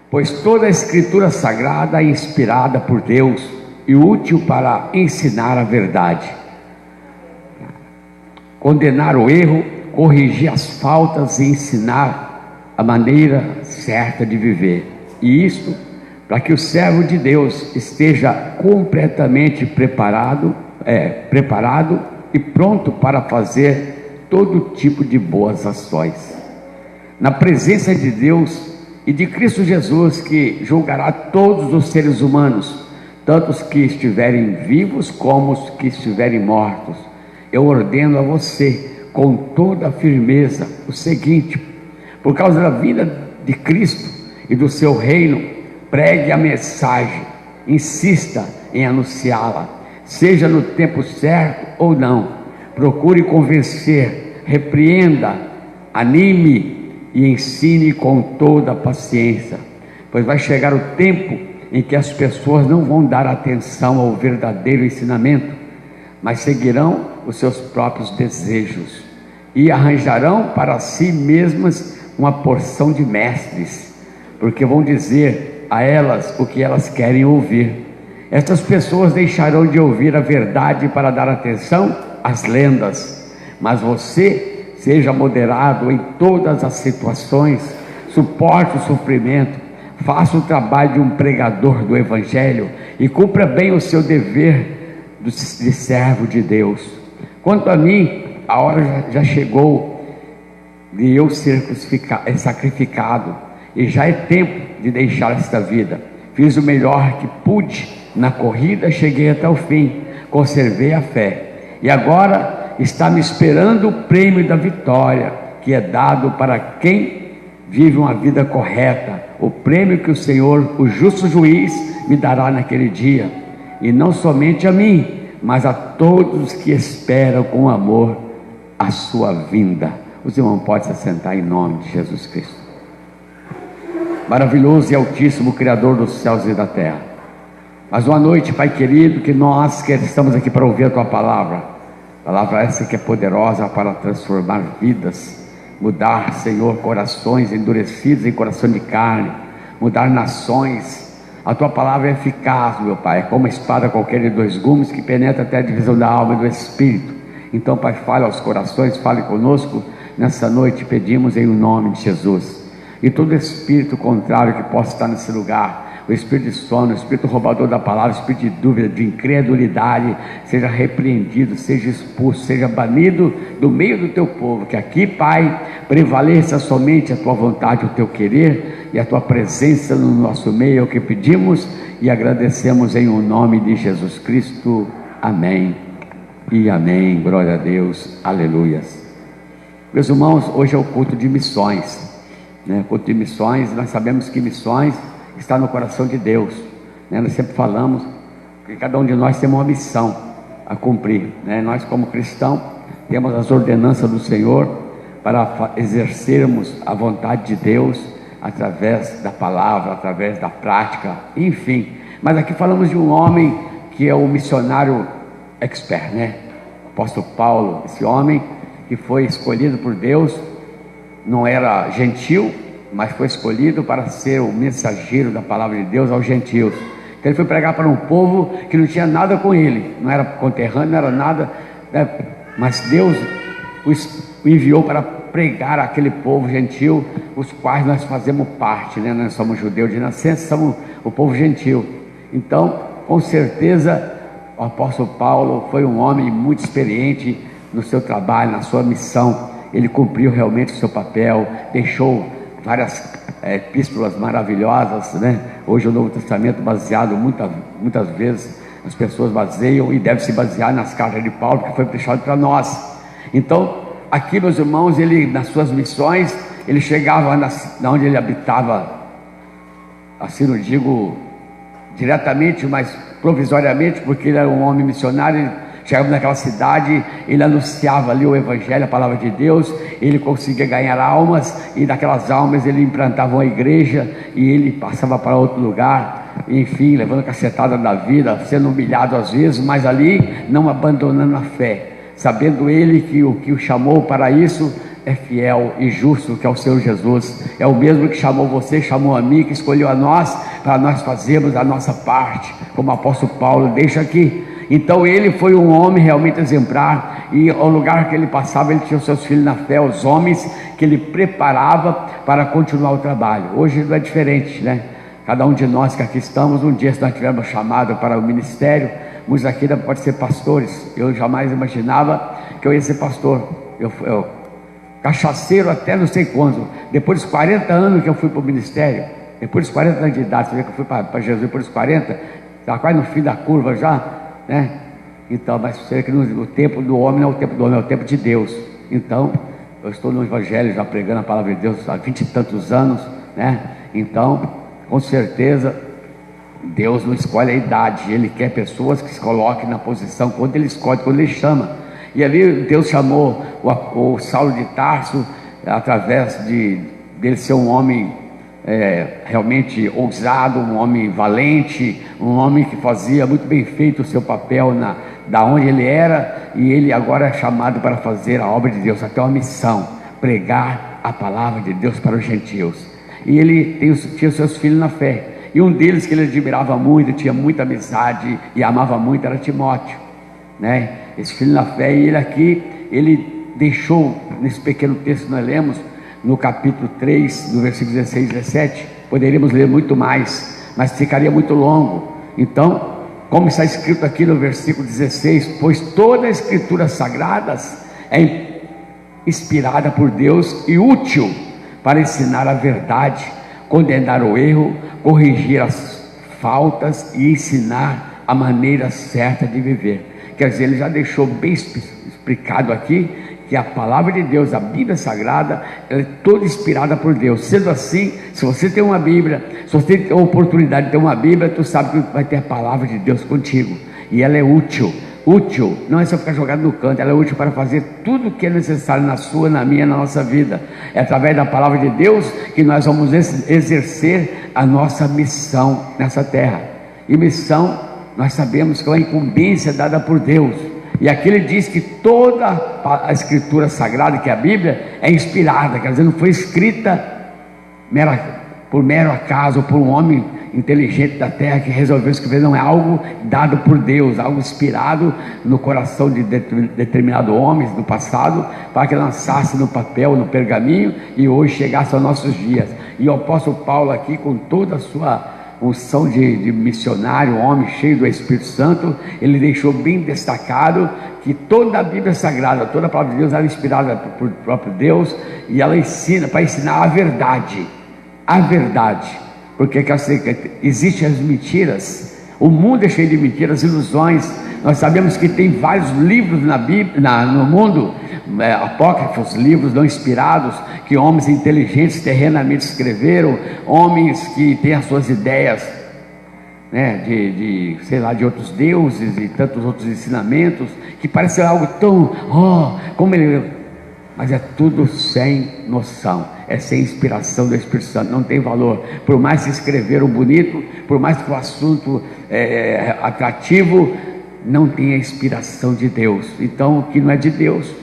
Pois toda a escritura sagrada é inspirada por Deus e útil para ensinar a verdade, condenar o erro, corrigir as faltas e ensinar a maneira certa de viver. E isto para que o servo de Deus esteja completamente preparado e pronto para fazer todo tipo de boas ações. Na presença de Deus e de Cristo Jesus, que julgará todos os seres humanos, tanto os que estiverem vivos como os que estiverem mortos, eu ordeno a você com toda a firmeza o seguinte: por causa da vinda de Cristo e do seu reino, pregue a mensagem, insista em anunciá-la, seja no tempo certo ou não. Procure convencer, repreenda, anime e ensine com toda a paciência, pois vai chegar o tempo em que as pessoas não vão dar atenção ao verdadeiro ensinamento, mas seguirão os seus próprios desejos e arranjarão para si mesmas uma porção de mestres, porque vão dizer a elas o que elas querem ouvir. Estas pessoas deixarão de ouvir a verdade para dar atenção às lendas. Mas você seja moderado em todas as situações, suporte o sofrimento, faça o trabalho de um pregador do Evangelho e cumpra bem o seu dever de servo de Deus. Quanto a mim, a hora já chegou de eu ser sacrificado, e já é tempo de deixar esta vida. Fiz o melhor que pude na corrida, cheguei até o fim, conservei a fé, e agora está me esperando o prêmio da vitória, que é dado para quem vive uma vida correta, o prêmio que o Senhor, o justo juiz, me dará naquele dia, e não somente a mim, mas a todos que esperam com amor a sua vinda. Os irmãos podem se assentar em nome de Jesus Cristo. Maravilhoso e altíssimo Criador dos céus e da terra, mais uma noite, Pai querido, que nós que estamos aqui para ouvir a Tua palavra essa que é poderosa para transformar vidas, mudar, Senhor, corações endurecidos em coração de carne, mudar nações. A Tua palavra é eficaz, meu Pai, é como uma espada qualquer de dois gumes, que penetra até a divisão da alma e do espírito. Então, Pai, fale aos corações, fale conosco nessa noite, pedimos em nome de Jesus. E todo espírito contrário que possa estar nesse lugar, o espírito de sono, o espírito roubador da palavra, o espírito de dúvida, de incredulidade, seja repreendido, seja expulso, seja banido do meio do Teu povo. Que aqui, Pai, prevaleça somente a Tua vontade, o Teu querer e a Tua presença no nosso meio. É o que pedimos e agradecemos em o nome de Jesus Cristo. Amém e amém. Glória a Deus, aleluias. Meus irmãos, hoje é o culto de missões, culto de missões. Nós sabemos que missões está no coração de Deus, Nós sempre falamos que cada um de nós tem uma missão a cumprir, Nós, como cristãos, temos as ordenanças do Senhor para exercermos a vontade de Deus através da palavra, através da prática, enfim. Mas aqui falamos de um homem que é o missionário expert, o apóstolo Paulo. Esse homem que foi escolhido por Deus, não era gentil, mas foi escolhido para ser o mensageiro da palavra de Deus aos gentios. Então ele foi pregar para um povo que não tinha nada com ele, não era conterrâneo, não era nada, mas Deus o enviou para pregar àquele povo gentil, os quais nós fazemos parte, Nós somos judeus de nascença, somos o povo gentil. Então, com certeza, o apóstolo Paulo foi um homem muito experiente no seu trabalho, na sua missão. Ele cumpriu realmente o seu papel, deixou várias epístolas maravilhosas, Hoje o Novo Testamento baseado, muitas vezes as pessoas baseiam e devem se basear nas cartas de Paulo, que foi deixado para nós. Então, aqui, meus irmãos, ele, nas suas missões, ele chegava onde ele habitava, assim não digo diretamente, mas provisoriamente, porque ele era um homem missionário. Ele chegava naquela cidade, ele anunciava ali o Evangelho, a palavra de Deus, ele conseguia ganhar almas, e daquelas almas ele implantava uma igreja, e ele passava para outro lugar, enfim, levando a cacetada da vida, sendo humilhado às vezes, mas ali não abandonando a fé, sabendo ele que o chamou para isso é fiel e justo, que é o Senhor Jesus. É o mesmo que chamou você, chamou a mim, que escolheu a nós, para nós fazermos a nossa parte, como o apóstolo Paulo deixa aqui. Então ele foi um homem realmente exemplar, e ao lugar que ele passava, ele tinha os seus filhos na fé, os homens que ele preparava para continuar o trabalho. Hoje não é diferente, né? Cada um de nós que aqui estamos, um dia, se nós tivermos chamado para o ministério, muitos aqui ainda podem ser pastores. Eu jamais imaginava que eu ia ser pastor. Eu cachaceiro até não sei quando. Depois dos 40 anos que eu fui para o ministério, depois dos 40 anos de idade, você vê que eu fui para Jesus depois dos 40, estava quase no fim da curva já, né? Então, mas você vê que o tempo do homem não é o tempo do homem, é o tempo de Deus. Então, eu estou no Evangelho já pregando a palavra de Deus há 20 e tantos anos, né? Então, com certeza, Deus não escolhe a idade, Ele quer pessoas que se coloquem na posição quando Ele escolhe, quando Ele chama. E ali Deus chamou o Saulo de Tarso, através dele ser um homem realmente ousado, um homem valente, um homem que fazia muito bem feito o seu papel da onde ele era, e ele agora é chamado para fazer a obra de Deus, até uma missão, pregar a palavra de Deus para os gentios. E ele tinha os seus filhos na fé, e um deles que ele admirava muito, tinha muita amizade e amava muito, era Timóteo, né? Esse filho na fé. E ele aqui, ele deixou, nesse pequeno texto que nós lemos, no capítulo 3, no versículo 16 e 17, poderíamos ler muito mais, mas ficaria muito longo. Então, como está escrito aqui no versículo 16, pois toda a escritura sagrada é inspirada por Deus e útil para ensinar a verdade, condenar o erro, corrigir as faltas e ensinar a maneira certa de viver. Quer dizer, ele já deixou bem explicado aqui que a palavra de Deus, a Bíblia Sagrada, ela é toda inspirada por Deus. Sendo assim, se você tem uma Bíblia, se você tem a oportunidade de ter uma Bíblia, tu sabe que vai ter a palavra de Deus contigo, e ela é útil. Útil, não é só ficar jogado no canto, ela é útil para fazer tudo o que é necessário na sua, na minha, na nossa vida. É através da palavra de Deus que nós vamos exercer a nossa missão nessa terra. E missão, nós sabemos que é uma incumbência dada por Deus. E aqui ele diz que toda a escritura sagrada, que é a Bíblia, é inspirada, quer dizer, não foi escrita por mero acaso, por um homem inteligente da terra que resolveu escrever. Não, é algo dado por Deus, algo inspirado no coração de determinado homem do passado, para que lançasse no papel, no pergaminho, e hoje chegasse aos nossos dias. E o apóstolo Paulo aqui, com toda a sua unção de missionário, homem cheio do Espírito Santo, ele deixou bem destacado que toda a Bíblia Sagrada, toda a palavra de Deus, ela é inspirada por próprio Deus, e ela ensina, para ensinar a verdade, porque existem as mentiras. O mundo é cheio de mentiras, ilusões. Nós sabemos que tem vários livros na Bíblia, no mundo, apócrifos, livros não inspirados, que homens inteligentes terrenamente escreveram, homens que têm as suas ideias, né, de outros deuses e tantos outros ensinamentos, que parece algo tão, mas é tudo sem noção, é sem inspiração do Espírito Santo, não tem valor. Por mais que escreveram bonito, por mais que o assunto é atrativo, não tem a inspiração de Deus. Então, o que não é de Deus,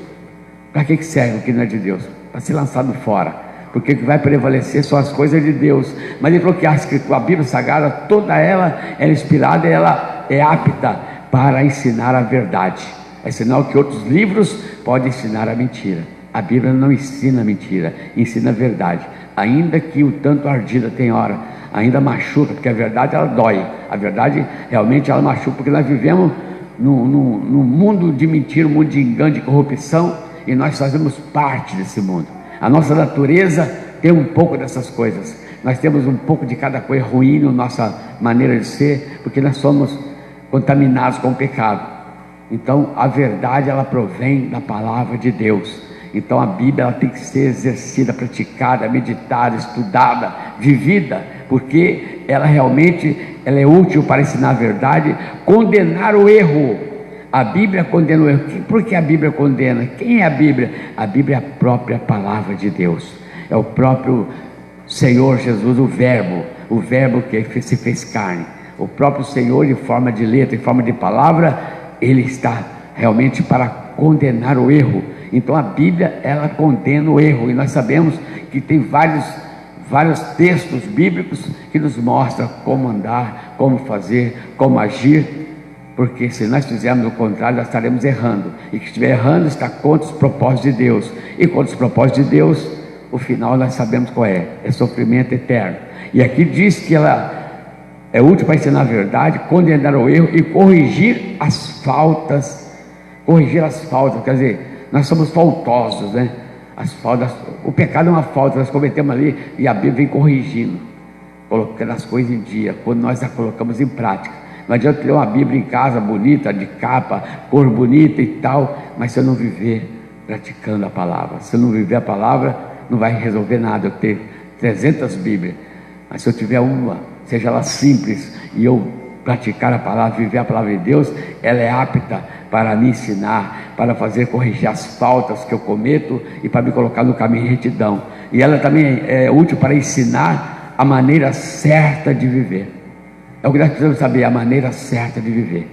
para que serve o que não é de Deus? Para ser lançado fora, porque o que vai prevalecer são as coisas de Deus. Mas ele falou que a Bíblia Sagrada, toda ela é inspirada, ela é apta para ensinar a verdade. É sinal que outros livros podem ensinar a mentira. A Bíblia não ensina mentira, ensina a verdade. Ainda que o tanto ardida tem hora, ainda machuca, porque a verdade ela dói. A verdade realmente ela machuca, porque nós vivemos num mundo de mentira, um mundo de engano, de corrupção, e nós fazemos parte desse mundo. A nossa natureza tem um pouco dessas coisas. Nós temos um pouco de cada coisa ruim na nossa maneira de ser, porque nós somos contaminados com o pecado. Então a verdade ela provém da palavra de Deus. Então a Bíblia ela tem que ser exercida, praticada, meditada, estudada, vivida, porque ela realmente ela é útil para ensinar a verdade, condenar o erro. A Bíblia condena o erro. Por que a Bíblia condena? Quem é a Bíblia? A Bíblia é a própria palavra de Deus, é o próprio Senhor Jesus, o verbo que se fez carne. O próprio Senhor, em forma de letra, em forma de palavra, Ele está realmente para condenar o erro. Então a Bíblia, ela condena o erro, e nós sabemos que tem vários textos bíblicos que nos mostram como andar, como fazer, como agir, porque se nós fizermos o contrário, nós estaremos errando, e que estiver errando está contra os propósitos de Deus, e contra os propósitos de Deus, o final nós sabemos qual é sofrimento eterno. E aqui diz que ela é útil para ensinar a verdade, condenar o erro e corrigir as faltas. Corrigir as faltas, quer dizer, nós somos faltosos, né? As faltas, o pecado é uma falta, nós cometemos ali, e a Bíblia vem corrigindo, colocando as coisas em dia, quando nós a colocamos em prática. Não adianta ter uma Bíblia em casa bonita, de capa, cor bonita e tal, mas se eu não viver praticando a palavra, se eu não viver a palavra, não vai resolver nada. Eu ter 300 Bíblias, mas se eu tiver uma, seja ela simples, e eu praticar a palavra, viver a palavra de Deus, ela é apta para me ensinar, para fazer corrigir as faltas que eu cometo e para me colocar no caminho de retidão. E ela também é útil para ensinar a maneira certa de viver. É o que nós precisamos saber, a maneira certa de viver.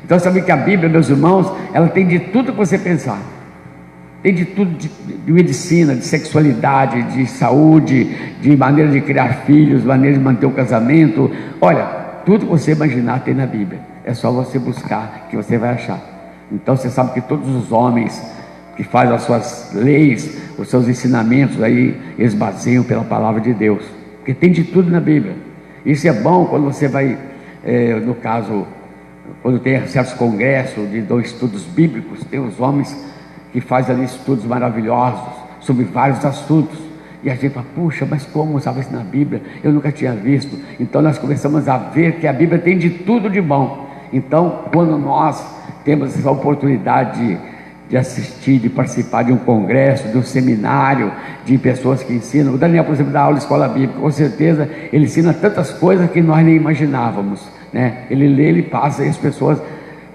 Então sabe que a Bíblia, meus irmãos, ela tem de tudo que você pensar. Tem de tudo, de medicina, de sexualidade, de saúde, de maneira de criar filhos, maneira de manter o casamento. Olha, tudo que você imaginar tem na Bíblia. É só você buscar que você vai achar. Então você sabe que todos os homens que fazem as suas leis, os seus ensinamentos aí, eles baseiam pela palavra de Deus, porque tem de tudo na Bíblia. Isso é bom quando você vai, no caso, quando tem certos congressos de estudos bíblicos, tem os homens que fazem ali estudos maravilhosos sobre vários assuntos, e a gente fala, puxa, mas como estava isso na Bíblia? Eu nunca tinha visto. Então nós começamos a ver que a Bíblia tem de tudo de bom. Então, quando nós temos essa oportunidade de assistir, de participar de um congresso, de um seminário, de pessoas que ensinam, o Daniel, por exemplo, dá aula de escola bíblica, com certeza ele ensina tantas coisas que nós nem imaginávamos, né? Ele lê, ele passa, e as pessoas,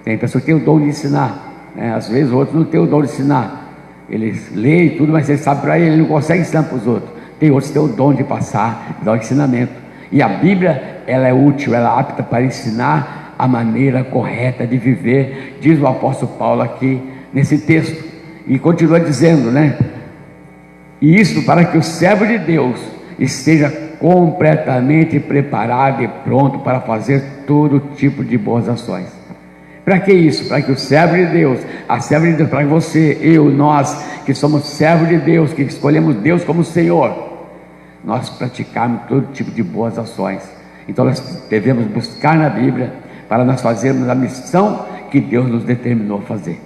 tem pessoas que têm o dom de ensinar, né? Às vezes outros não têm o dom de ensinar, eles lêem e tudo, mas ele sabe para ele não consegue ensinar para os outros. Tem outros que têm o dom de passar, de dar o ensinamento. E a Bíblia, ela é útil, ela é apta para ensinar a maneira correta de viver, diz o apóstolo Paulo aqui nesse texto, e continua dizendo, né? E isso para que o servo de Deus esteja completamente preparado e pronto para fazer todo tipo de boas ações. Para que isso? Para que o servo de Deus, a serva de Deus, para que você, eu, nós, que somos servos de Deus, que escolhemos Deus como Senhor, nós praticarmos todo tipo de boas ações. Então nós devemos buscar na Bíblia para nós fazermos a missão que Deus nos determinou a fazer.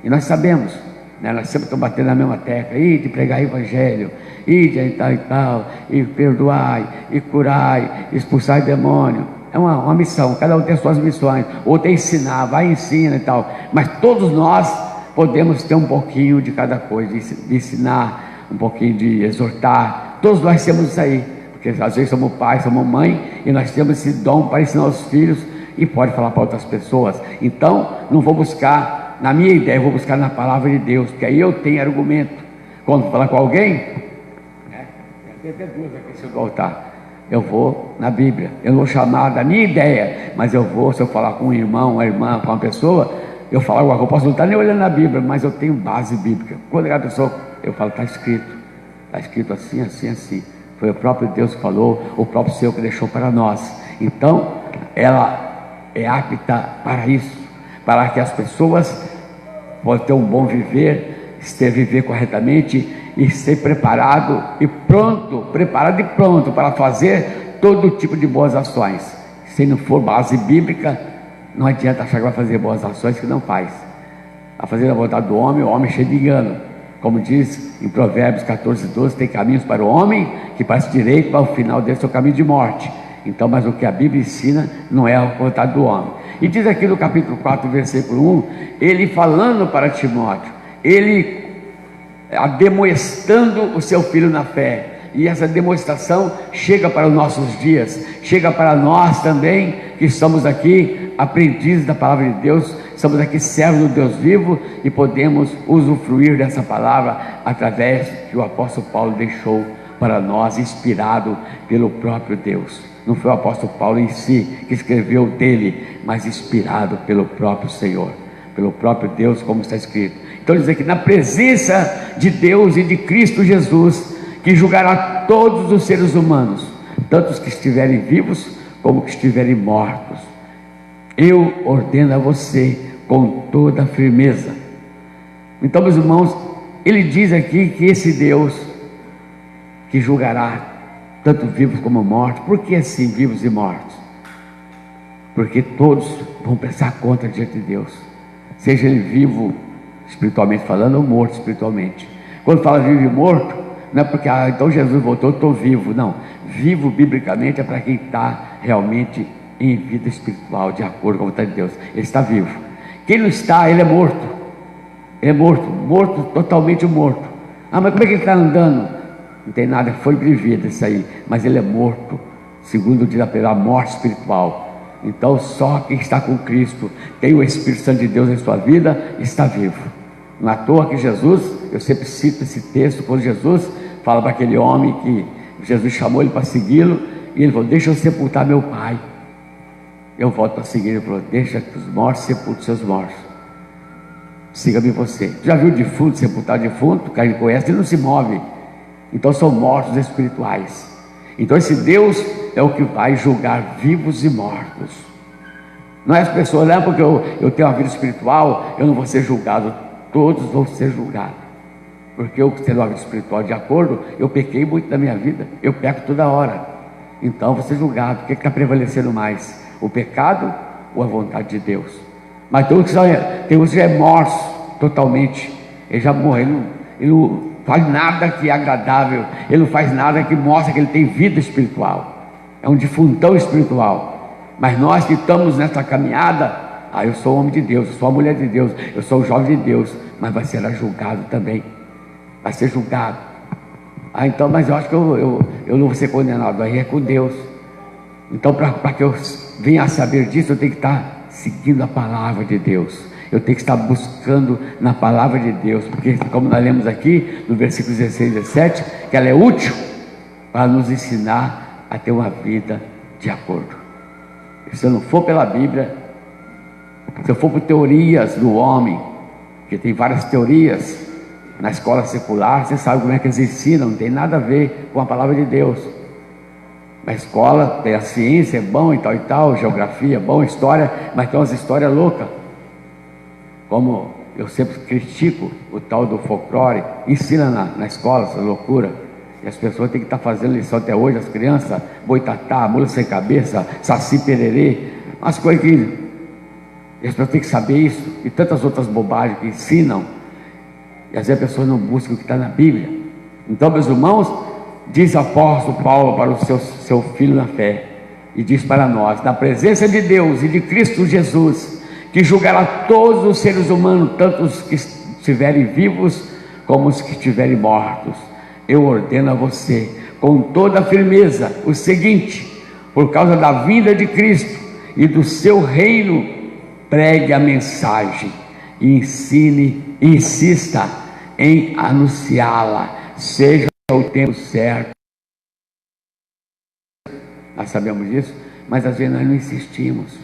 E nós sabemos, né, nós sempre estamos batendo na mesma tecla, de pregar evangelho, de tal, e perdoai, e curai, expulsai demônio. É uma missão, cada um tem as suas missões. Outro é ensinar, vai e ensina e tal. Mas todos nós podemos ter um pouquinho de cada coisa, de ensinar, um pouquinho de exortar. Todos nós temos isso aí, porque às vezes somos pai, somos mãe, e nós temos esse dom para ensinar os filhos, e pode falar para outras pessoas. Então, não vou buscar na minha ideia, eu vou buscar na palavra de Deus, porque aí eu tenho argumento. Quando vou falar com alguém, tem até duas aqui se eu altar, eu vou na Bíblia. Eu não vou chamar da minha ideia, mas eu vou, se eu falar com um irmão, uma irmã, com uma pessoa, eu falo alguma coisa, eu posso não estar nem olhando na Bíblia, mas eu tenho base bíblica. Quando a pessoa, eu falo, está escrito assim, assim, assim. Foi o próprio Deus que falou, o próprio Senhor que deixou para nós. Então, ela é apta para isso, para que as pessoas possam ter um bom viver, viver corretamente e ser preparado e pronto para fazer todo tipo de boas ações. Se não for base bíblica, não adianta achar que vai fazer boas ações que não faz. A fazer a vontade do homem, o homem é cheio de engano. Como diz em Provérbios 14:12, tem caminhos para o homem que parece direito, mas o final desse é o caminho de morte. Então, mas o que a Bíblia ensina não é a vontade do homem. E diz aqui no capítulo 4, versículo 1, ele falando para Timóteo, ele ademoestando o seu filho na fé. E essa demonstração chega para os nossos dias, chega para nós também, que somos aqui aprendizes da palavra de Deus, somos aqui servos do Deus vivo, e podemos usufruir dessa palavra através que o apóstolo Paulo deixou para nós, inspirado pelo próprio Deus. Não foi o apóstolo Paulo em si que escreveu dele, mas inspirado pelo próprio Senhor, pelo próprio Deus, como está escrito. Então diz aqui, na presença de Deus e de Cristo Jesus, que julgará todos os seres humanos, tanto os que estiverem vivos como os que estiverem mortos. Eu ordeno a você com toda a firmeza. Então, meus irmãos, ele diz aqui que esse Deus que julgará tanto vivos como mortos. Por que assim, vivos e mortos? Porque todos vão prestar conta diante de Deus, seja ele vivo espiritualmente falando ou morto espiritualmente. Quando fala vivo e morto, não é porque então Jesus voltou, eu estou vivo. Não, vivo biblicamente é para quem está realmente em vida espiritual, de acordo com a vontade de Deus. Ele está vivo. Quem não está, ele é morto. Ele é morto, totalmente morto. Ah, mas como é que ele está andando? Não tem nada, foi de vida isso aí, mas ele é morto, segundo diz a morte espiritual. Então só quem está com Cristo, tem o Espírito Santo de Deus em sua vida, está vivo. Não é à toa que Jesus, eu sempre cito esse texto, quando Jesus fala para aquele homem que Jesus chamou ele para segui-lo, e ele falou, deixa eu sepultar meu pai, eu volto para seguir. Ele falou, deixa que os mortos sepultem seus mortos, siga-me você. Já viu defunto sepultar defunto? Quem conhece, ele não se move. Então são mortos espirituais. Então esse Deus é o que vai julgar vivos e mortos. Não é as pessoas, não é porque eu tenho uma vida espiritual, eu não vou ser julgado. Todos vão ser julgados, porque eu tendo uma vida espiritual de acordo, eu pequei muito na minha vida, eu peco toda hora. Então vou ser julgado. O que está prevalecendo mais? O pecado ou a vontade de Deus? Mas tem uns que já é morto totalmente, ele já morreu, ele não faz nada que é agradável, ele não faz nada que mostra que ele tem vida espiritual, é um defuntão espiritual. Mas nós que estamos nessa caminhada, eu sou homem de Deus, eu sou a mulher de Deus, eu sou o jovem de Deus, mas vai ser julgado também, vai ser julgado. Então, mas eu acho que eu não vou ser condenado, aí é com Deus. Então, para que eu venha a saber disso, eu tenho que estar seguindo a palavra de Deus, eu tenho que estar buscando na palavra de Deus, porque como nós lemos aqui no versículo 16 e 17, que ela é útil para nos ensinar a ter uma vida de acordo. Se eu não for pela Bíblia, se eu for por teorias do homem, que tem várias teorias na escola secular, você sabe como é que eles ensinam, não tem nada a ver com a palavra de Deus. Na escola tem a ciência, é bom e tal, geografia é bom, história, mas tem umas histórias loucas, como eu sempre critico o tal do folclore, ensina na escola essa loucura, e as pessoas têm que estar fazendo lição até hoje, as crianças, boitatá, mula sem cabeça, saci pererê, umas coisas que as pessoas têm que saber isso, e tantas outras bobagens que ensinam, e às vezes a pessoa não busca o que está na Bíblia. Então, meus irmãos, diz o apóstolo Paulo para o seu filho na fé, e diz para nós, na presença de Deus e de Cristo Jesus, que julgará todos os seres humanos, tanto os que estiverem vivos como os que estiverem mortos. Eu ordeno a você, com toda a firmeza, o seguinte: por causa da vinda de Cristo e do seu reino, pregue a mensagem, e ensine, e insista em anunciá-la, seja o tempo certo. Nós sabemos disso, mas às vezes nós não insistimos.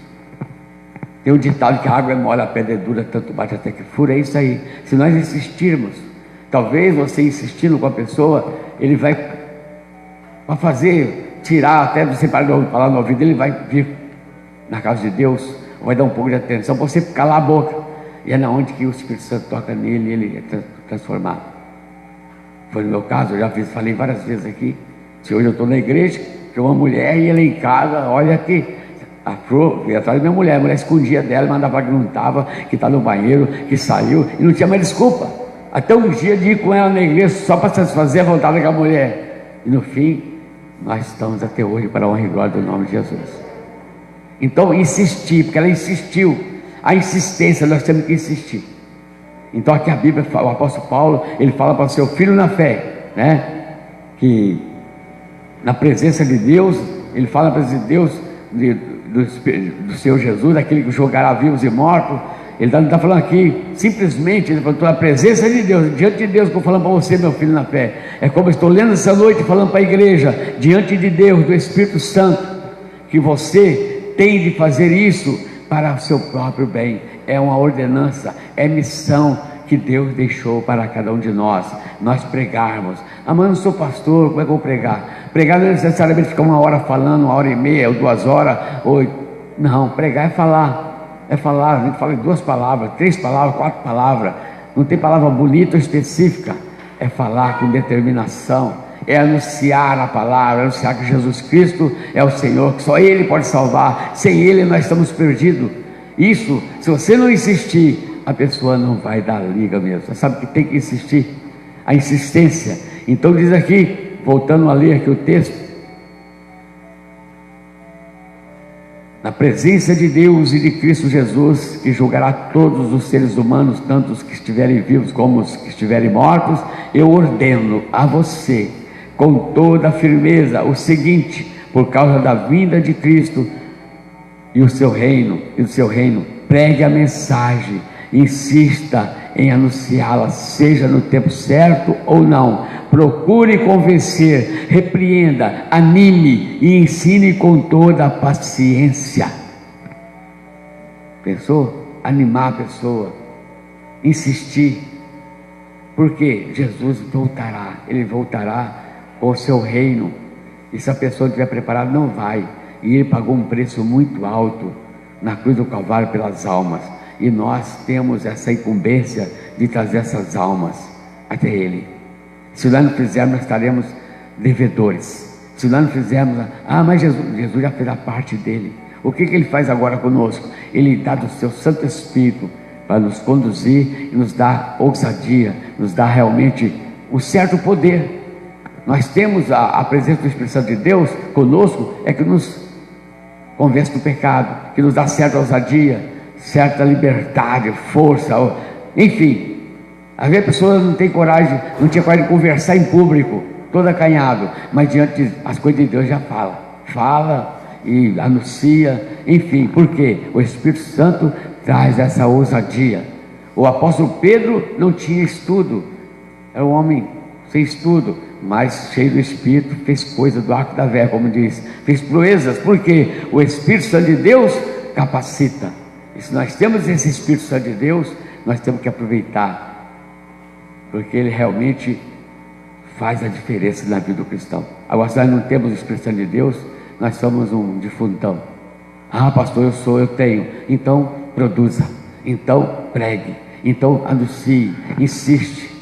Tem um ditado que a água é mole, a pedra é dura, tanto bate até que fura. É isso aí. Se nós insistirmos, talvez você insistindo com a pessoa, ele vai fazer, tirar até você parar de falar no ouvido, ele vai vir na casa de Deus, vai dar um pouco de atenção para você calar a boca, e é na onde que o Espírito Santo toca nele e ele é transformado. Foi no meu caso, eu já falei várias vezes aqui. Se hoje eu estou na igreja, tinha uma mulher e ela em casa, olha aqui, a Flor veio atrás da minha mulher, a mulher escondia dela, mandava que não estava, que está no banheiro, que saiu, e não tinha mais desculpa, até um dia de ir com ela na igreja, só para satisfazer a vontade daquela mulher, e no fim, nós estamos até hoje para a honra e glória do nome de Jesus. Então, insistir, porque ela insistiu, a insistência, nós temos que insistir. Então aqui a Bíblia, o apóstolo Paulo, ele fala para o seu filho na fé, né, que na presença de Deus, ele fala para Deus, do Senhor Jesus, daquele que julgará vivos e mortos. Ele não está falando aqui, simplesmente, ele falou, na presença de Deus, diante de Deus, que eu estou falando para você, meu filho na fé, é como eu estou lendo essa noite, falando para a igreja, diante de Deus, do Espírito Santo, que você tem de fazer isso para o seu próprio bem, é uma ordenança, é missão, que Deus deixou para cada um de nós pregarmos. Mas eu não sou pastor, como é que eu vou pregar? Pregar não é necessariamente ficar 1 hora falando, 1h30 ou 2 horas, não, pregar é falar, a gente fala em 2 palavras, 3 palavras, 4 palavras, não tem palavra bonita ou específica, é falar com determinação, é anunciar a palavra, anunciar que Jesus Cristo é o Senhor, que só Ele pode salvar, sem Ele nós estamos perdidos. Isso, se você não insistir, a pessoa não vai dar liga mesmo. Você sabe que tem que insistir, a insistência. Então diz aqui, voltando a ler aqui o texto, na presença de Deus e de Cristo Jesus, que julgará todos os seres humanos, tanto os que estiverem vivos como os que estiverem mortos, eu ordeno a você, com toda a firmeza, o seguinte: por causa da vinda de Cristo e do seu reino, pregue a mensagem, insista em anunciá-la, seja no tempo certo ou não, procure convencer, repreenda, anime e ensine com toda a paciência. Pensou? Animar a pessoa, insistir, porque Jesus voltará, Ele voltará com o seu reino, e se a pessoa estiver preparada, não vai. E Ele pagou um preço muito alto na cruz do Calvário pelas almas, e nós temos essa incumbência de trazer essas almas até Ele. Se nós não fizermos, nós estaremos devedores. Se nós não fizermos, mas Jesus já fez a parte dele. O que Ele faz agora conosco? Ele dá do seu Santo Espírito para nos conduzir e nos dar ousadia, nos dá realmente o certo poder. Nós temos a presença do Espírito Santo de Deus conosco, é que nos convence do pecado, que nos dá certa ousadia, certa liberdade, força, enfim. Às vezes a pessoa não tem coragem, não tinha coragem de conversar em público, todo acanhado, mas diante das coisas de Deus já fala e anuncia, enfim. Por quê? O Espírito Santo traz essa ousadia. O apóstolo Pedro não tinha estudo, era um homem sem estudo, mas cheio do Espírito, fez coisa do arco da véia, como diz, fez proezas, porque o Espírito Santo de Deus capacita. E se nós temos esse Espírito Santo de Deus, nós temos que aproveitar, porque ele realmente faz a diferença na vida do cristão. Agora, se nós não temos o Espírito Santo de Deus, nós somos um defuntão. Pastor, eu tenho. Então produza, então pregue, então anuncie, insiste.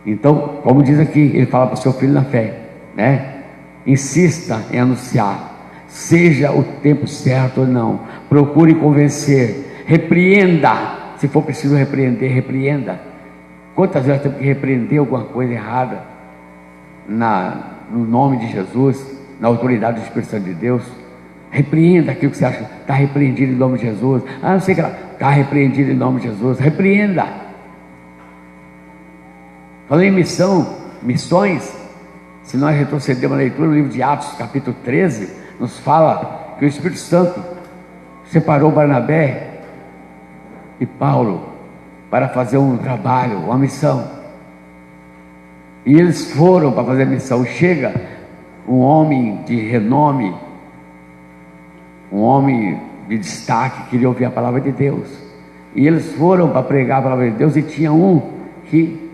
Então, como diz aqui, ele fala para o seu filho na fé, né? Insista em anunciar, seja o tempo certo ou não, procure convencer, repreenda, se for preciso repreender, repreenda. Quantas vezes temos que repreender alguma coisa errada no nome de Jesus, na autoridade do Espírito Santo de Deus? Repreenda aquilo que você acha, está repreendido em nome de Jesus. Não sei o que lá, está repreendido em nome de Jesus, repreenda. Falando em missões, se nós retrocedermos a leitura do livro de Atos, capítulo 13, nos fala que o Espírito Santo separou Barnabé e Paulo para fazer um trabalho, uma missão. E eles foram para fazer a missão. Chega um homem de renome, um homem de destaque, que queria ouvir a palavra de Deus. E eles foram para pregar a palavra de Deus, e tinha um que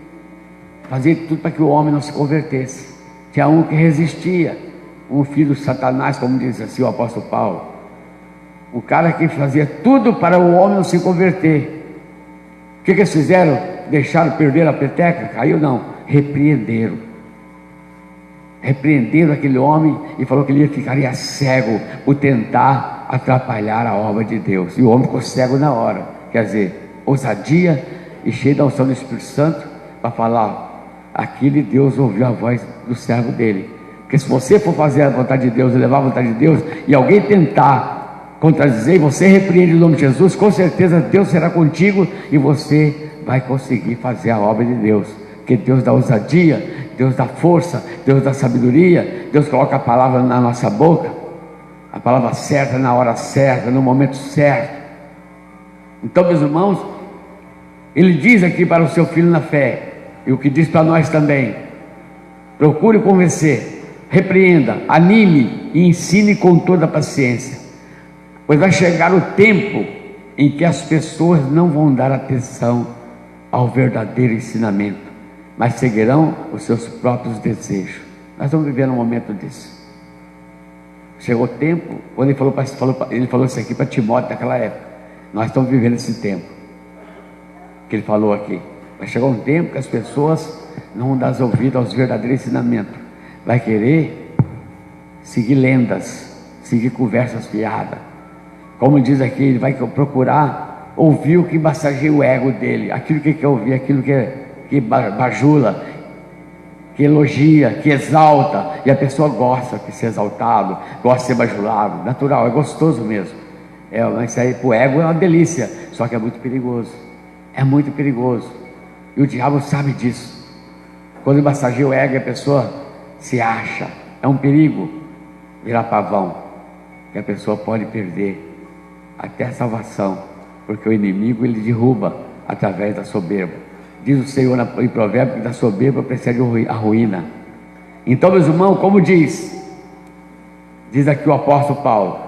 fazia tudo para que o homem não se convertesse. Tinha um que resistia, um filho de Satanás, como diz assim o apóstolo Paulo. O cara que fazia tudo para o homem não se converter. O que eles fizeram? Deixaram perder a peteca? Caiu? Não, repreenderam aquele homem, e falou que ele ficaria cego por tentar atrapalhar a obra de Deus. E o homem ficou cego na hora. Quer dizer, ousadia e cheio da unção do Espírito Santo para falar aquilo. Deus ouviu a voz do servo dele. Porque se você for fazer a vontade de Deus e levar a vontade de Deus, e alguém tentar contradizer, e você repreende o nome de Jesus, com certeza Deus será contigo e você vai conseguir fazer a obra de Deus. Porque Deus dá ousadia, Deus dá força, Deus dá sabedoria, Deus coloca a palavra na nossa boca, a palavra certa, na hora certa, no momento certo. Então, meus irmãos, ele diz aqui para o seu filho na fé, e o que diz para nós também: procure convencer, repreenda, anime e ensine com toda a paciência, pois vai chegar o tempo em que as pessoas não vão dar atenção ao verdadeiro ensinamento, mas seguirão os seus próprios desejos. Nós estamos vivendo um momento disso. Chegou o tempo, quando ele falou isso aqui para Timóteo naquela época. Nós estamos vivendo esse tempo que ele falou aqui. Vai chegar um tempo que as pessoas não vão dar ouvido aos verdadeiros ensinamentos, vai querer seguir lendas, seguir conversas fiadas. Como diz aqui, ele vai procurar ouvir o que massageia o ego dele, aquilo que quer ouvir, aquilo que bajula, que elogia, que exalta, e a pessoa gosta de ser exaltado, gosta de ser bajulado, natural, é gostoso mesmo. Mas isso aí para o ego é uma delícia, só que é muito perigoso, e o diabo sabe disso. Quando massageia o ego, a pessoa se acha, é um perigo virar pavão, que a pessoa pode perder até a salvação, porque o inimigo ele derruba através da soberba. Diz o Senhor em Provérbios que da soberba precede a ruína. Então, meus irmãos, como diz aqui o apóstolo Paulo,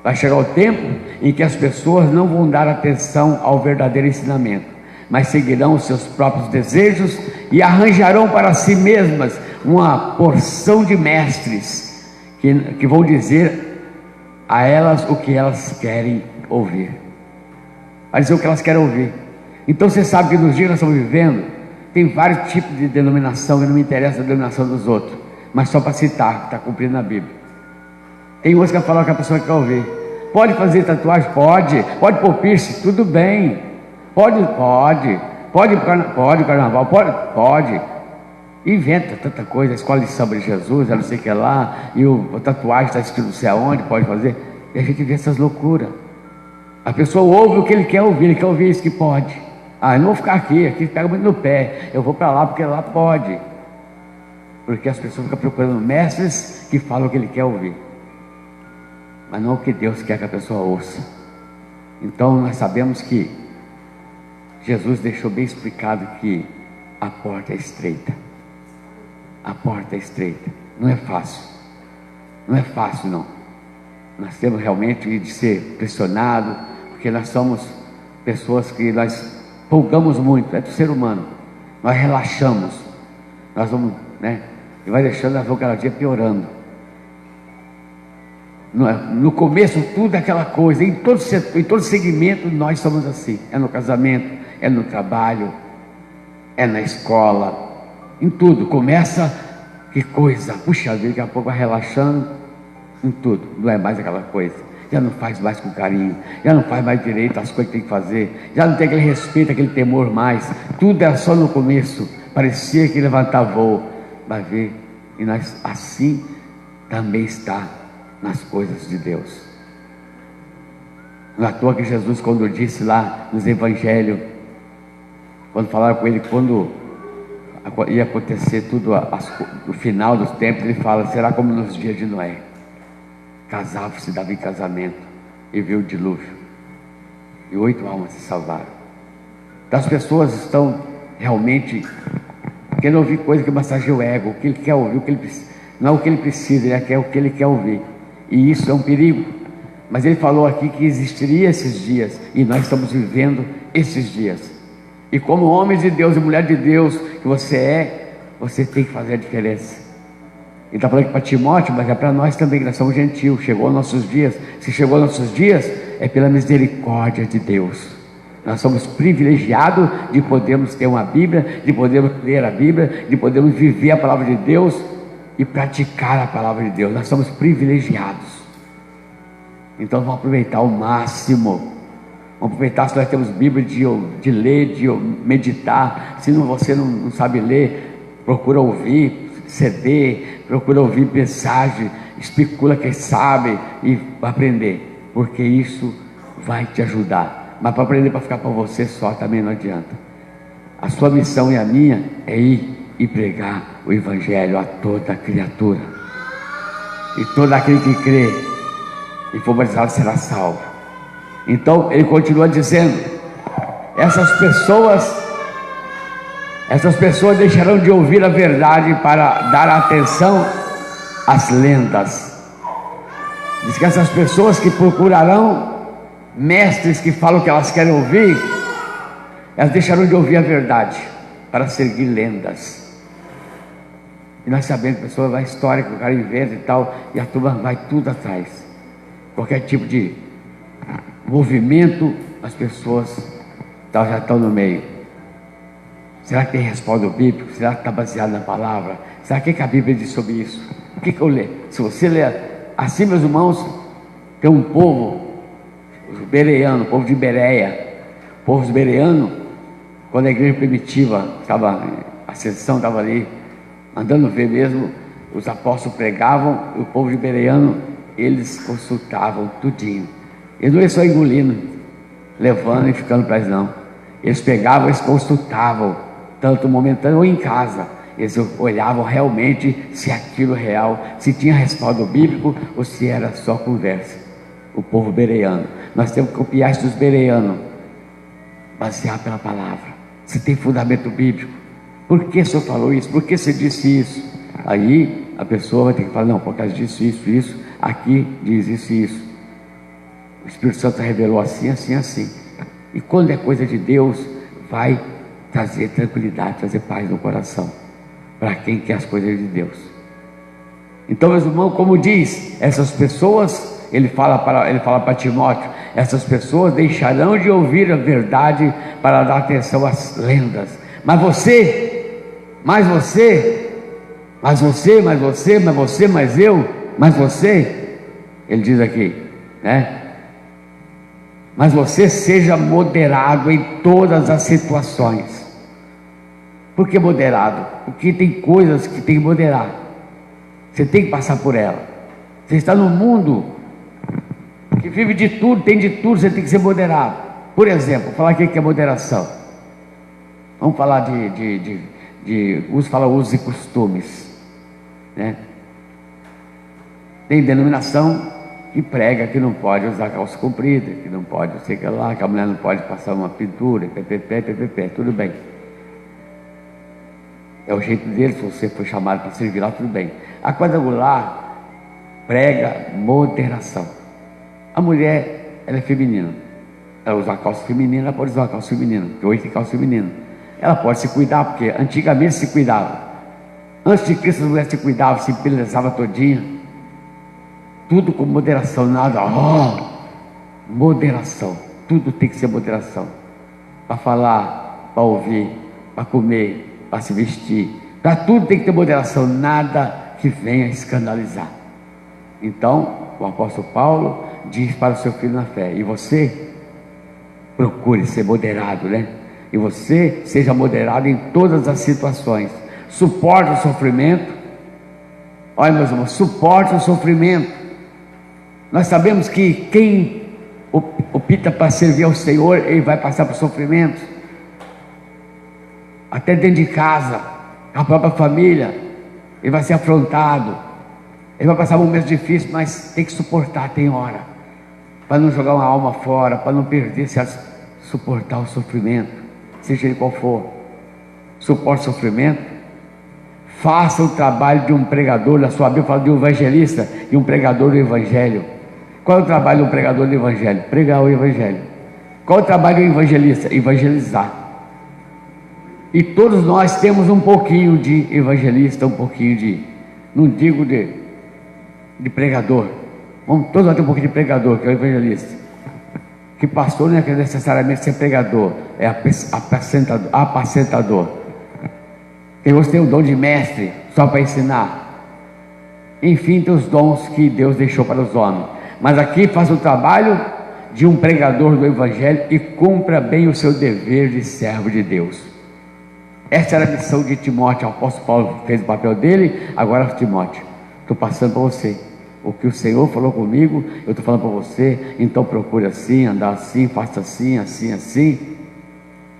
vai chegar o tempo em que as pessoas não vão dar atenção ao verdadeiro ensinamento, mas seguirão os seus próprios desejos e arranjarão para si mesmas uma porção de mestres que vão dizer a elas o que elas querem ouvir. Vai dizer o que elas querem ouvir. Então você sabe que nos dias que nós estamos vivendo, tem vários tipos de denominação, que não me interessa a denominação dos outros, mas só para citar, que está cumprindo na Bíblia. Tem outros que falam que a pessoa quer ouvir. Pode fazer tatuagem? Pode pôr piercing? Tudo bem. Pode carnaval? Pode. Inventa tanta coisa, a escola de samba de Jesus, eu não sei o que é lá, e a tatuagem está escrito não sei aonde, pode fazer, e a gente vê essas loucuras. A pessoa ouve o que ele quer ouvir isso que pode. Eu não vou ficar aqui pega muito no pé, eu vou para lá porque lá pode. Porque as pessoas ficam procurando mestres que falam o que ele quer ouvir, mas não o que Deus quer que a pessoa ouça. Então nós sabemos que Jesus deixou bem explicado que a porta é estreita. A porta é estreita, não é fácil, não. Nós temos realmente de ser pressionados, porque nós somos pessoas que nós folgamos muito, é do ser humano, nós relaxamos, nós vamos, e vai deixando a cada dia piorando. No começo tudo é aquela coisa, em todo segmento nós somos assim, é no casamento, é no trabalho, é na escola, em tudo, começa, que coisa, puxa vida, daqui a pouco vai relaxando, em tudo, não é mais aquela coisa, já não faz mais com carinho, já não faz mais direito as coisas que tem que fazer, já não tem aquele respeito, aquele temor mais, tudo era só no começo, parecia que levantava voo, vai ver, e nós assim também está nas coisas de Deus. Não é à toa que Jesus, quando disse lá nos evangelhos, quando falaram com ele, quando ia acontecer tudo no final dos tempos, ele fala, será como nos dias de Noé. Casava-se, dava em casamento, e viu o dilúvio, e 8 almas se salvaram. Então as pessoas estão realmente querendo ouvir coisa que massageia o ego, o que ele quer ouvir, o que ele precisa, não é o que ele precisa, ele quer o que ele quer ouvir, e isso é um perigo. Mas ele falou aqui que existiria esses dias, e nós estamos vivendo esses dias. E como homem de Deus e mulher de Deus que você tem que fazer a diferença. Ele está falando aqui para Timóteo, mas é para nós também, que nós somos gentios. Chegou aos nossos dias. Se chegou aos nossos dias, é pela misericórdia de Deus. Nós somos privilegiados de podermos ter uma Bíblia, de podermos ler a Bíblia, de podermos viver a palavra de Deus e praticar a palavra de Deus. Nós somos privilegiados. Então vamos aproveitar ao máximo. Vamos aproveitar se nós temos Bíblia de ler, de meditar. Se você não sabe ler, procura ouvir CD, procura ouvir mensagem, especula quem sabe e aprender, porque isso vai te ajudar. Mas para aprender para ficar para você só também não adianta. A sua missão e a minha é ir e pregar o Evangelho a toda criatura, e todo aquele que crê e for batizado será salvo. Então ele continua dizendo, essas pessoas deixarão de ouvir a verdade para dar atenção às lendas. Diz que essas pessoas que procurarão mestres que falam o que elas querem ouvir, Elas deixaram de ouvir a verdade para seguir lendas. E nós sabemos que a pessoa vai história que o cara inventa e tal, e a turma vai tudo atrás. Qualquer tipo de movimento, as pessoas já estão no meio. Será que tem respaldo bíblico? Será que está baseado na palavra? Será que a Bíblia diz sobre isso? O que eu leio? Se você ler assim, meus irmãos, tem um povo, os bereanos, o povo de Bereia. O povo de bereano, quando a igreja primitiva estava, a ascensão estava ali, andando ver mesmo, os apóstolos pregavam, e o povo de bereano, eles consultavam tudinho. Eles não iam só engolindo, levando e ficando para eles, não. Eles pegavam, eles consultavam, tanto momentâneo ou em casa. Eles olhavam realmente se aquilo real, se tinha respaldo bíblico ou se era só conversa. O povo bereano. Nós temos que copiar isso dos bereanos, basear pela palavra. Se tem fundamento bíblico. Por que o senhor falou isso? Por que você disse isso? Aí a pessoa vai ter que falar, não, por causa disso, isso, aqui diz isso e isso. O Espírito Santo revelou assim, assim, assim. E quando é coisa de Deus, vai trazer tranquilidade, trazer paz no coração, para quem quer as coisas de Deus. Então, meus irmãos, como diz, essas pessoas, ele fala para Timóteo, essas pessoas deixarão de ouvir a verdade para dar atenção às lendas. Mas você, ele diz aqui, né? Mas você seja moderado em todas as situações. Por que moderado? Porque tem coisas que tem que moderar. Você tem que passar por ela. Você está num mundo que vive de tudo, tem de tudo, você tem que ser moderado. Por exemplo, falar aqui que é moderação. Vamos falar usos e costumes, né? Tem denominação que prega que não pode usar calça comprida, que não pode, sei que lá, que a mulher não pode passar uma pintura, ppp, tudo bem. É o jeito dele, se você for chamado para servir lá, tudo bem. A quadrangular prega moderação. A mulher, ela é feminina. Ela usa calça feminina, ela pode usar calça feminina, porque hoje tem calça feminina. Ela pode se cuidar, porque antigamente se cuidava. Antes de Cristo, as mulheres se cuidavam, se embelezavam todinha. Tudo com moderação, nada, moderação. Tudo tem que ser moderação. Para falar, para ouvir, para comer, para se vestir. Para tudo tem que ter moderação, nada que venha escandalizar. Então, o apóstolo Paulo diz para o seu filho na fé: e você procure ser moderado, né? E você seja moderado em todas as situações. Suporte o sofrimento. Olha, meus irmãos, suporte o sofrimento. Nós sabemos que quem opta para servir ao Senhor, ele vai passar por sofrimentos. Até dentro de casa, a própria família, ele vai ser afrontado. Ele vai passar momentos difíceis, mas tem que suportar, tem hora. Para não jogar uma alma fora, para não perder, suportar o sofrimento, seja ele qual for. Suporte o sofrimento. Faça o trabalho de um pregador. A sua Bíblia fala de um evangelista e um pregador do evangelho. Qual é o trabalho de um pregador do evangelho? Pregar o evangelho. Qual é o trabalho do evangelista? Evangelizar. E todos nós temos um pouquinho de evangelista, um pouquinho de, não digo de pregador. Todos nós temos um pouquinho de pregador, que é o evangelista. Que pastor não é necessariamente ser pregador, é apacentador. Tem outros que tem o dom de mestre, só para ensinar. Enfim, tem os dons que Deus deixou para os homens. Mas aqui faz o trabalho de um pregador do evangelho e cumpra bem o seu dever de servo de Deus. Essa era a missão de Timóteo. O apóstolo Paulo fez o papel dele. Agora, Timóteo, estou passando para você o que o Senhor falou comigo, eu estou falando para você. Então procure assim, andar assim, faça assim, assim, assim.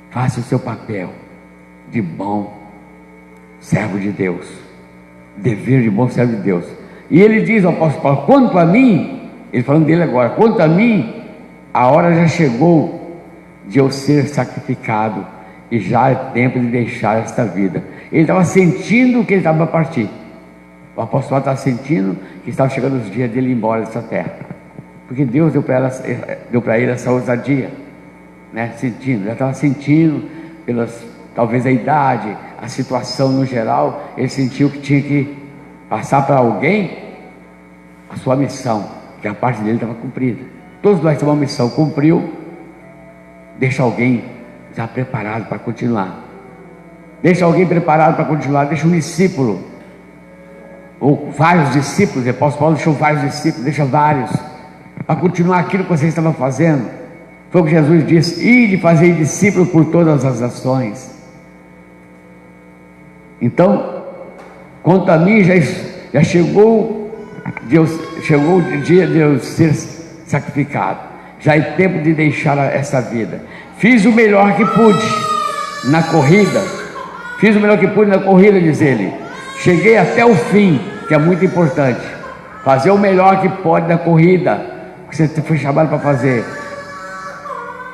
Faça o seu papel de bom servo de Deus, dever de bom servo de Deus. E ele diz ao apóstolo Paulo: quanto a mim, ele falando dele agora, quanto a mim, a hora já chegou de eu ser sacrificado, e já é tempo de deixar esta vida. Ele estava sentindo que ele estava a partir. O apóstolo estava sentindo que estava chegando os dias dele ir embora dessa terra, porque Deus deu para ele essa ousadia. né? Sentindo, já estava sentindo, talvez a idade, a situação no geral, ele sentiu que tinha que passar para alguém a sua missão, que a parte dele estava cumprida. Todos nós temos uma missão, cumpriu, deixa alguém já preparado para continuar. Deixa alguém preparado para continuar, deixa um discípulo, ou vários discípulos. O apóstolo Paulo deixou vários discípulos, deixa vários, para continuar aquilo que você estava fazendo. Foi o que Jesus disse: ide fazer discípulos por todas as nações. Então, quanto a mim, já chegou o dia de eu ser sacrificado. Já é tempo de deixar essa vida. Fiz o melhor que pude na corrida. Fiz o melhor que pude na corrida, diz ele. Cheguei até o fim, que é muito importante. Fazer o melhor que pode na corrida que você foi chamado para fazer.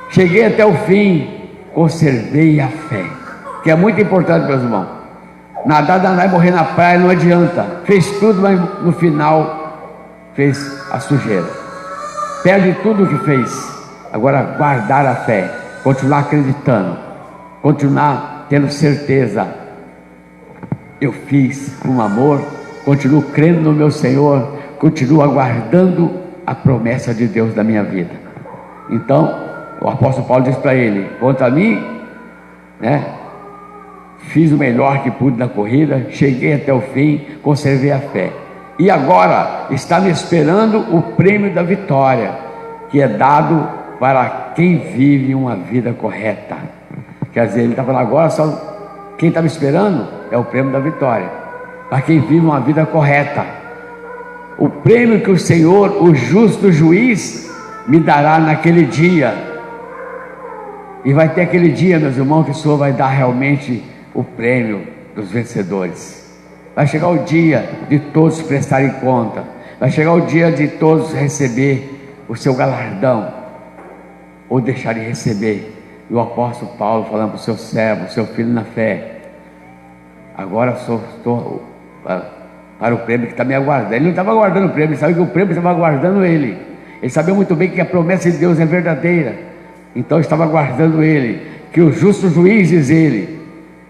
Cheguei até o fim, conservei a fé, que é muito importante, meus irmãos. Nadar e morrer na praia não adianta. Fez tudo, mas no final fez a sujeira. Perde tudo o que fez. Agora, guardar a fé, continuar acreditando, continuar tendo certeza. Eu fiz com amor, continuo crendo no meu Senhor, continuo aguardando a promessa de Deus da minha vida. Então, o apóstolo Paulo diz para ele: quanto a mim, né, fiz o melhor que pude na corrida, cheguei até o fim, conservei a fé. E agora está me esperando o prêmio da vitória, que é dado para quem vive uma vida correta. Quer dizer, ele está falando agora, só quem está me esperando é o prêmio da vitória, para quem vive uma vida correta. O prêmio que o Senhor, o justo juiz, me dará naquele dia. E vai ter aquele dia, meus irmãos, que o Senhor vai dar realmente o prêmio dos vencedores. Vai chegar o dia de todos prestarem conta. Vai chegar o dia de todos receber o seu galardão, ou deixar de receber. E o apóstolo Paulo falando para o seu servo, seu filho na fé: agora estou para o prêmio que está me aguardando. Ele não estava aguardando o prêmio, ele sabia que o prêmio estava aguardando ele. Ele sabia muito bem que a promessa de Deus é verdadeira. Então estava aguardando ele, que o justo juiz, diz ele,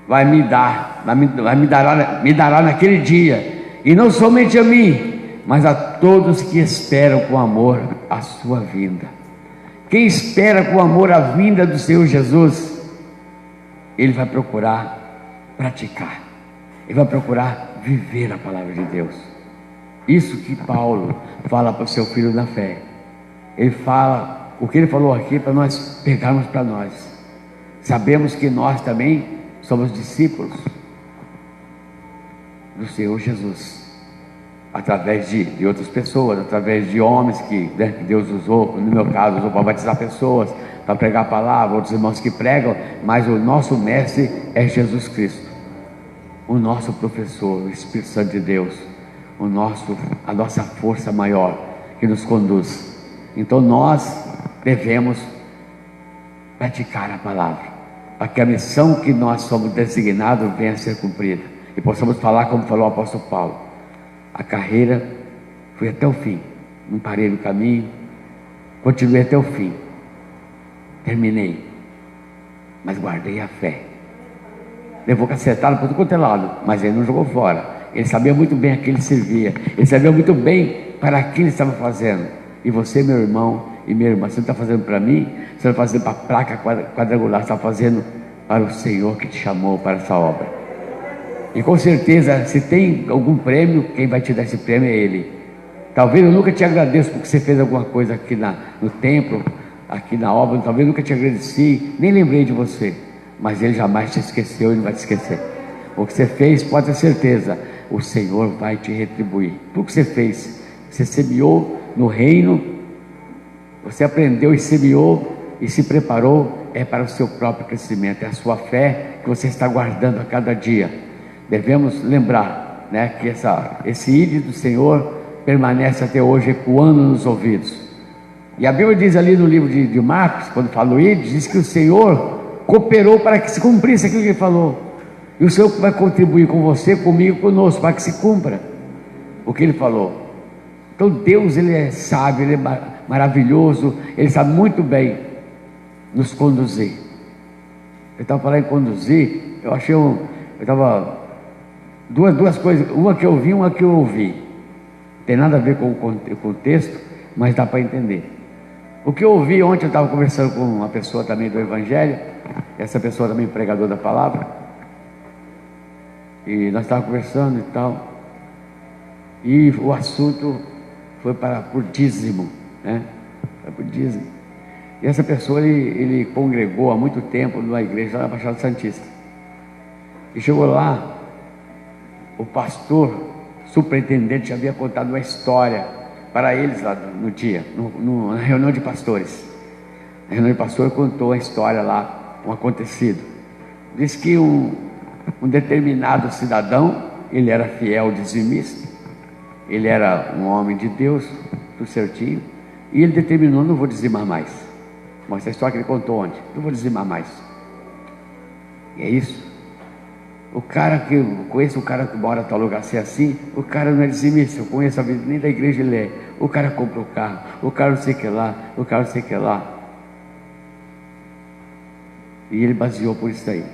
me dará naquele dia, e não somente a mim, mas a todos que esperam com amor a sua vinda. Quem espera com amor a vinda do Senhor Jesus, ele vai procurar praticar, ele vai procurar viver a palavra de Deus. Isso que Paulo fala para o seu filho na fé. Ele fala o que ele falou aqui para nós pegarmos para nós. Sabemos que nós também somos discípulos do Senhor Jesus, através de outras pessoas, através de homens que Deus usou. No meu caso, usou para batizar pessoas, para pregar a palavra, outros irmãos que pregam, mas o nosso mestre é Jesus Cristo, o nosso professor, o Espírito Santo de Deus, a nossa força maior que nos conduz. Então nós devemos praticar a palavra, para que a missão que nós somos designados venha a ser cumprida, e possamos falar como falou o apóstolo Paulo: a carreira foi até o fim, não parei no caminho, continuei até o fim, terminei, mas guardei a fé. Levou cacetada por tudo quanto é lado, mas ele não jogou fora. Ele sabia muito bem a quem ele servia, ele sabia muito bem para quem ele estava fazendo. E você, meu irmão e minha irmã, você não está fazendo para mim, você não está fazendo para a placa quadrangular, você está fazendo para o Senhor que te chamou para essa obra. E com certeza, se tem algum prêmio, quem vai te dar esse prêmio é Ele. Talvez eu nunca te agradeço porque você fez alguma coisa aqui no templo, aqui na obra, talvez eu nunca te agradeci, nem lembrei de você, mas Ele jamais te esqueceu e não vai te esquecer. O que você fez, pode ter certeza, o Senhor vai te retribuir. Tudo que você fez, você semeou no reino, você aprendeu e semeou e se preparou, é para o seu próprio crescimento, é a sua fé que você está guardando a cada dia. Devemos lembrar, né, que esse ídolo do Senhor permanece até hoje ecoando nos ouvidos. E a Bíblia diz ali no livro de Marcos, quando fala o ídolo, diz que o Senhor cooperou para que se cumprisse aquilo que Ele falou. E o Senhor vai contribuir com você, comigo, conosco, para que se cumpra o que Ele falou. Então Deus, Ele é sábio, Ele é maravilhoso, Ele sabe muito bem nos conduzir. Eu estava falando em conduzir, eu achei duas coisas, uma que eu vi, uma que eu ouvi. Não tem nada a ver com o texto, mas dá para entender. O que eu ouvi ontem, eu estava conversando com uma pessoa também do Evangelho, essa pessoa também pregador da palavra, e nós estávamos conversando e tal, e o assunto foi por dízimo, né? Foi por dízimo. E essa pessoa, ele congregou há muito tempo numa igreja lá na Baixada Santista, e chegou lá, o pastor superintendente havia contado uma história para eles lá no dia, na reunião de pastores. A reunião de pastores contou a história lá, um acontecido. Diz que um determinado cidadão, ele era fiel dizimista, ele era um homem de Deus, tudo certinho, e ele determinou: não vou dizimar mais. Mas essa história que ele contou ontem, não vou dizimar mais. E é isso. O cara que eu conheço, o cara que mora em tal lugar assim, o cara não é dizimista, eu conheço a vida, nem da igreja ele é. O cara compra o carro, o cara não sei o que lá, o cara não sei o que lá. E ele baseou por isso aí.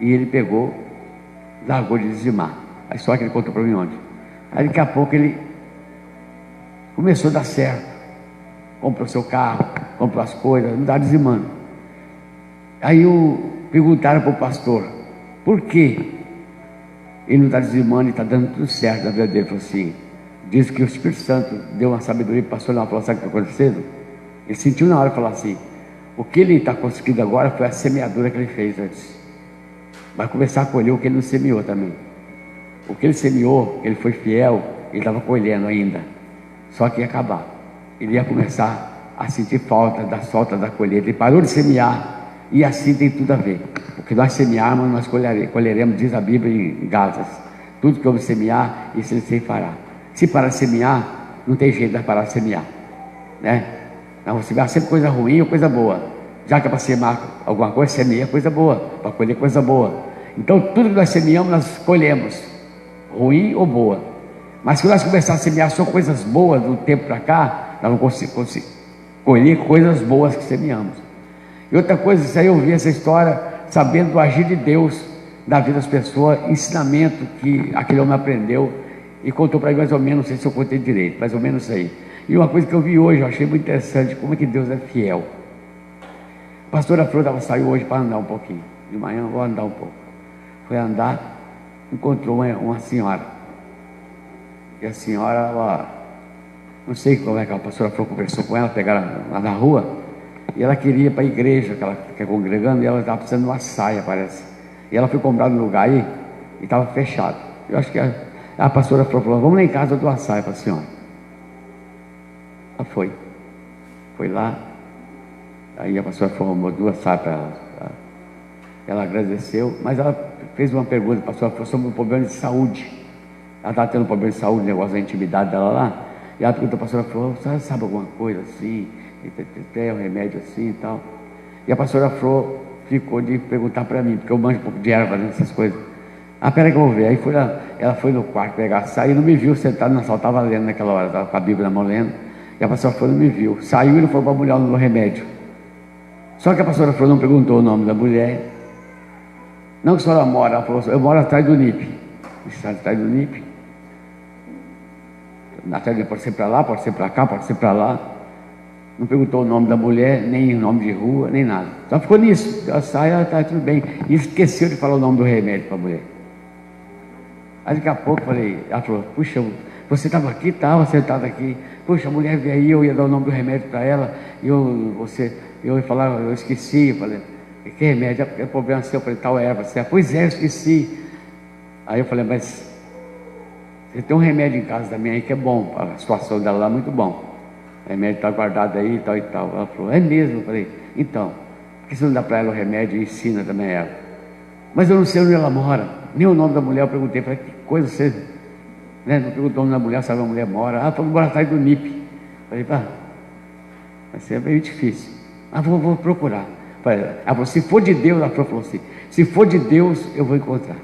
E ele pegou, largou de dizimar. A história que ele contou para mim ontem. Aí daqui a pouco ele começou a dar certo. Comprou seu carro, comprou as coisas, não está dizimando. Aí perguntaram para o pastor: por que ele não está dizimando e está dando tudo certo na vida dele? Ele falou assim: diz que o Espírito Santo deu uma sabedoria para o pastor, não falou: sabe o que está acontecendo? Ele sentiu na hora falar assim: o que ele está conseguindo agora foi a semeadura que ele fez antes. Vai começar a colher o que ele não semeou também. O que ele semeou, ele foi fiel, ele estava colhendo ainda, só que ia acabar. Ele ia começar a sentir falta da colheita. Ele parou de semear, e assim tem tudo a ver. O que nós semearmos, nós colheremos, diz a Bíblia em Gálatas. Tudo que eu semear, isso ele se fará. Se parar de semear, não tem jeito de parar de semear, né? Não, semear sempre coisa ruim ou coisa boa. Já que é para semear alguma coisa, semeia coisa boa, para colher coisa boa. Então tudo que nós semeamos, nós colhemos, ruim ou boa. Mas se nós começarmos a semear só coisas boas do tempo para cá, nós não conseguimos colher coisas boas que semeamos. E outra coisa, isso aí eu vi essa história sabendo do agir de Deus na vida das pessoas, ensinamento que aquele homem aprendeu e contou para mim mais ou menos, não sei se eu contei direito, mais ou menos isso aí. E uma coisa que eu vi hoje, eu achei muito interessante, como é que Deus é fiel. A pastora Flor saiu hoje para andar um pouquinho, de manhã eu vou andar um pouco. Foi andar, encontrou uma senhora, e a senhora, ela, não sei como é que a pastora Flor conversou com ela, pegaram lá na rua, e ela queria ir para a igreja, que ela fica congregando, e ela estava precisando de uma saia, parece. E ela foi comprar no lugar aí, e estava fechado. Eu acho que a pastora falou: vamos lá em casa, eu dou uma saia para a senhora. Ela foi lá, aí a pastora arrumou 2 saias para ela. Ela agradeceu, mas ela fez uma pergunta: pastora, falou sobre um problema de saúde. Ela estava tendo um problema de saúde, negócio da intimidade dela lá, e ela perguntou: pastora, falou, a senhora sabe alguma coisa assim? Tem um remédio assim e tal. E a pastora Flor ficou de perguntar para mim, porque eu manjo um pouco de erva nessas coisas. Peraí que eu vou ver. Aí ela foi no quarto pegar a saia e não me viu sentado na sala, estava lendo naquela hora, estava com a Bíblia na mão lendo. E a pastora Flor não me viu. Saiu e não foi para a mulher no remédio. Só que a pastora Flor não perguntou o nome da mulher. Não que a senhora mora, ela falou: eu moro atrás do NIP. Está atrás do NIP. Atrás pode ser para lá, pode ser para cá, pode ser para lá. Não perguntou o nome da mulher, nem o nome de rua, nem nada. Só ficou nisso. Ela sai, está tudo bem. E esqueceu de falar o nome do remédio para a mulher. Aí daqui a pouco ela falou: puxa, você estava aqui? Estava sentado aqui. Puxa, a mulher veio aí, eu ia dar o nome do remédio para ela. Eu ia falar, eu esqueci. Eu falei: que remédio? É problema seu. Eu falei: tal erva. Você, pois é, eu esqueci. Aí eu falei: mas você tem um remédio em casa também aí que é bom. A situação dela lá é muito bom. O remédio está guardado aí, tal e tal. Ela falou: é mesmo? Eu falei: então, por que você não dá para ela o remédio e ensina também ela? Mas eu não sei onde ela mora, nem o nome da mulher. Eu perguntei: falei, que coisa você, né? Não perguntou o nome da mulher, sabe onde a mulher mora? Ela falou: mora atrás do NIP. Eu falei: vai ser meio difícil. Vou procurar. Ela falou: se for de Deus, ela falou assim: se for de Deus, eu vou encontrar.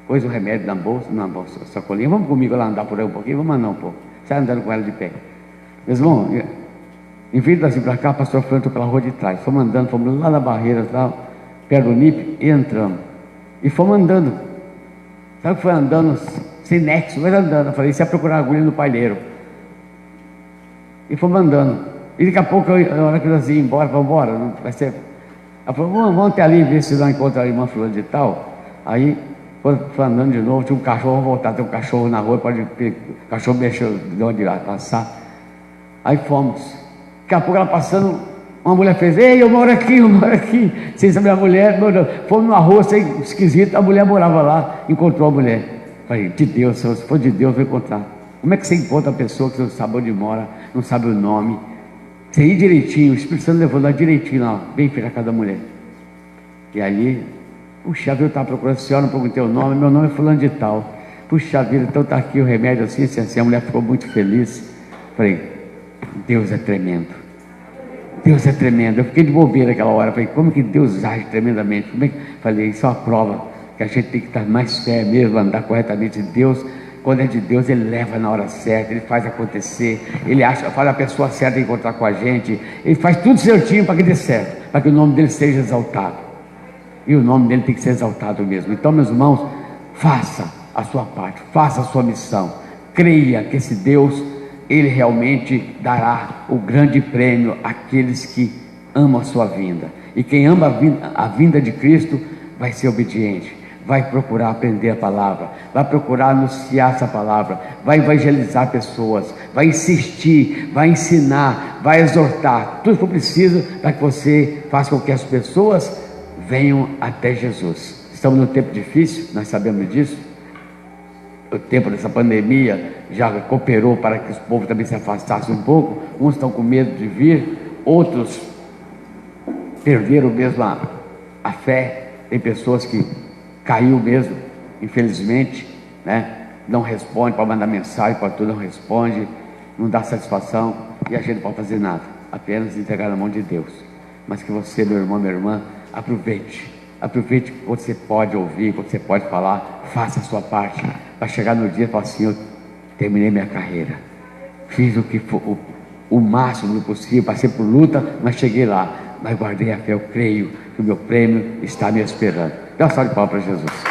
Pôs o remédio na bolsa, sacolinha. Vamos comigo lá andar por aí um pouquinho? Vamos andar um pouco. Sai andando com ela de pé. Meus irmãos, Em vez de assim para cá, o pastor foi entrou pela rua de trás. Fomos andando, fomos lá na barreira, perto do NIP, e entramos. E fomos andando. Sabe que foi andando, sem nexo, mas andando. Eu falei, você ia procurar agulha no palheiro. E fomos andando. E daqui a pouco, na hora que nós íamos embora, vamos embora, não vai ser. Ela falou, vamos até ali ver se nós encontramos a irmã fulana de tal. Aí, foi andando de novo, tinha um cachorro, vamos voltar, tem um cachorro na rua, o cachorro mexeu de onde lá, passar. Aí fomos. Daqui a pouco ela passando, uma mulher fez, ei, eu moro aqui. Sem saber a mulher, fomos numa rua assim, esquisita, a mulher morava lá, encontrou a mulher. Falei, de Deus, se for de Deus, vou encontrar. Como é que você encontra a pessoa que não sabe onde mora, não sabe o nome? Você ir direitinho, o Espírito Santo levou lá direitinho, lá, bem feito a cada mulher. E aí, puxa vida, eu estava procurando, senhora, não perguntei o nome, meu nome é fulano de tal. Puxa vida, então está aqui o remédio assim, assim, a mulher ficou muito feliz. Falei, Deus é tremendo. Deus é tremendo. Eu fiquei de bobeira naquela hora. Falei, como que Deus age tremendamente? Falei, isso é uma prova que a gente tem que estar mais fé mesmo, andar corretamente. Deus, quando é de Deus, Ele leva na hora certa, Ele faz acontecer, Ele faz a pessoa certa encontrar com a gente, Ele faz tudo certinho para que dê certo, para que o nome dEle seja exaltado. E o nome dEle tem que ser exaltado mesmo. Então, meus irmãos, faça a sua parte, faça a sua missão. Creia que esse Deus, Ele realmente dará o grande prêmio àqueles que amam a sua vinda. E quem ama a vinda de Cristo vai ser obediente, vai procurar aprender a palavra, vai procurar anunciar essa palavra, vai evangelizar pessoas, vai insistir, vai ensinar, vai exortar, tudo que precisa para que você faça com que as pessoas venham até Jesus. Estamos num tempo difícil, nós sabemos disso. O tempo dessa pandemia já cooperou para que os povos também se afastassem um pouco. Uns estão com medo de vir, outros perderam mesmo a fé. Tem pessoas que caiu mesmo, infelizmente, né? Não responde para mandar mensagem, para tudo não responde, não dá satisfação, e a gente não pode fazer nada, apenas entregar na mão de Deus. Mas que você, meu irmão, minha irmã, aproveite quando você pode ouvir, quando você pode falar, faça a sua parte, para chegar no dia e falar assim, eu terminei minha carreira, fiz o que for, o máximo possível, passei por luta, mas cheguei lá, mas guardei a fé, eu creio que o meu prêmio está me esperando. Dá uma salva de palmas para Jesus.